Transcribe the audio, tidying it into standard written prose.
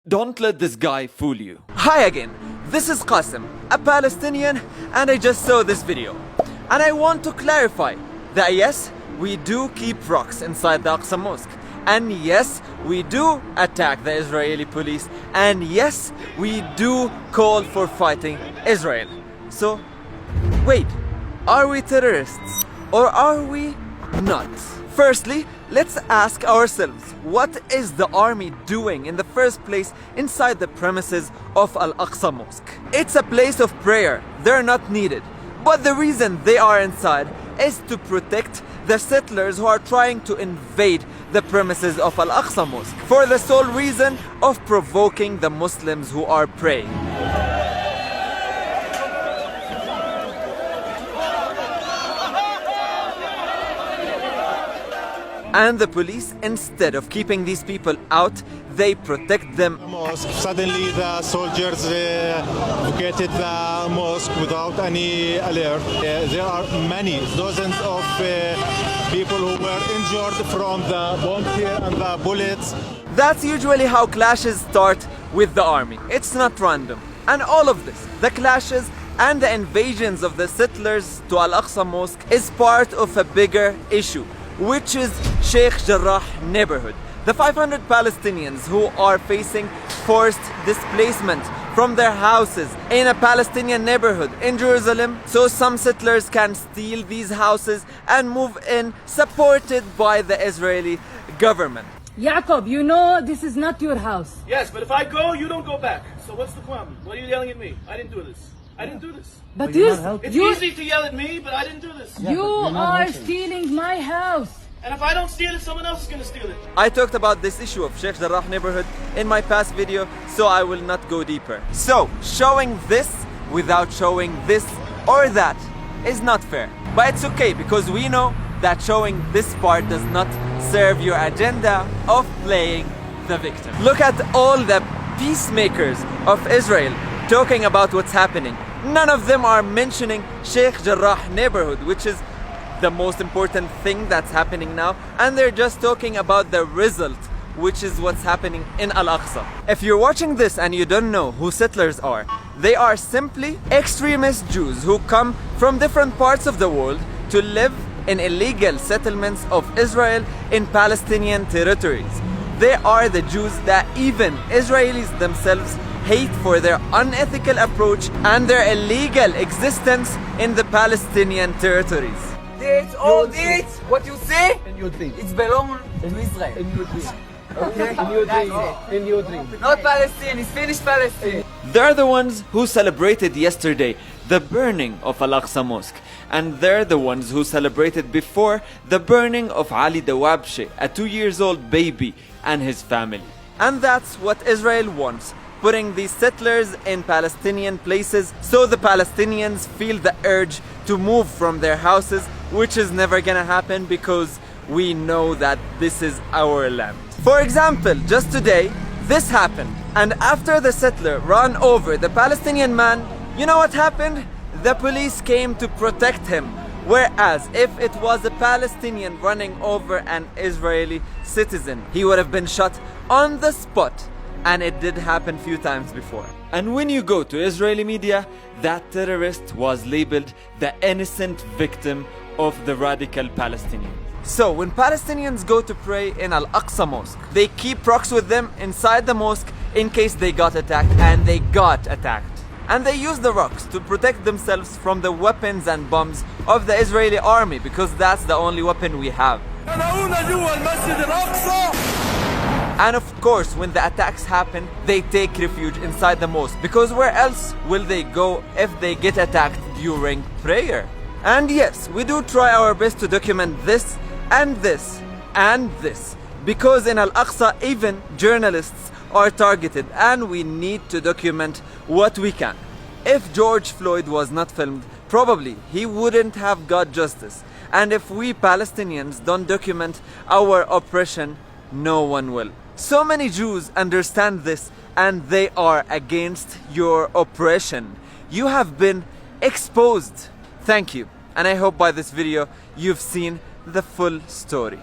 Don't let this guy fool you. Hi again, this is Qasim, a Palestinian, and I just saw this video. And I want to clarify that yes, we do keep rocks inside the Aqsa Mosque. And yes, we do attack the Israeli police. And yes, we do call for fighting Israel. So, wait, are we terrorists or are we not? Firstly, let's ask ourselves, what is the army doing in the first place inside the premises of Al-Aqsa Mosque? It's a place of prayer, they're not needed. But the reason they are inside is to protect the settlers who are trying to invade the premises of Al-Aqsa Mosque for the sole reason of provoking the Muslims who are praying. And the police, instead of keeping these people out, they protect them. Mosque. Suddenly the soldiers vacated the mosque without any alert. There are many, dozens of people who were injured from the bombs here and the bullets. That's usually how clashes start with the army. It's not random. And all of this, the clashes and the invasions of the settlers to Al-Aqsa Mosque, is part of a bigger issue, which is Sheikh Jarrah neighborhood. The 500 Palestinians who are facing forced displacement from their houses in a Palestinian neighborhood in Jerusalem, so some settlers can steal these houses and move in, supported by the Israeli government. Jacob, you know this is not your house. Yes, but if I go, you don't go back. So what's the problem? Why are you yelling at me? I didn't do this. I didn't do this. But It's easy to yell at me, but I didn't do this. you are stealing my house. And if I don't steal it, someone else is going to steal it. I talked about this issue of Sheikh Jarrah neighborhood in my past video, so I will not go deeper. So, showing this without showing this or that is not fair. But it's okay, because we know that showing this part does not serve your agenda of playing the victim. Look at all the peacemakers of Israel talking about what's happening. None of them are mentioning Sheikh Jarrah neighborhood, which is the most important thing that's happening now, and they're just talking about the result, which is what's happening in Al-Aqsa. If you're watching this and you don't know who settlers are, they are simply extremist Jews who come from different parts of the world to live in illegal settlements of Israel in Palestinian territories. They are the Jews that even Israelis themselves hate for their unethical approach and their illegal existence in the Palestinian territories. All this, what you say, it's belong to Israel. Okay? In your dream. Not Palestine, it's finished Palestine. They're the ones who celebrated yesterday the burning of Al-Aqsa Mosque. And they're the ones who celebrated before the burning of Ali Dawabshe, a 2-year-old baby, and his family. And that's what Israel wants, putting these settlers in Palestinian places so the Palestinians feel the urge to move from their houses, which is never gonna happen because we know that this is our land. For example, just today, this happened, and after the settler ran over the Palestinian man, you know what happened? The police came to protect him. Whereas if it was a Palestinian running over an Israeli citizen, he would have been shot on the spot. And it did happen few times before. And when you go to Israeli media, that terrorist was labeled the innocent victim of the radical Palestinians. So when Palestinians go to pray in Al-Aqsa Mosque, they keep rocks with them inside the mosque in case they got attacked, and they got attacked. And they use the rocks to protect themselves from the weapons and bombs of the Israeli army, because that's the only weapon we have. And of course, when the attacks happen, they take refuge inside the mosque, because where else will they go if they get attacked during prayer? And yes, we do try our best to document this and this and this, because in Al-Aqsa even journalists are targeted, and we need to document what we can. If George Floyd was not filmed, probably he wouldn't have got justice. And if we Palestinians don't document our oppression, no one will. So many Jews understand this, and they are against your oppression. You have been exposed. Thank you. And I hope by this video you've seen the full story.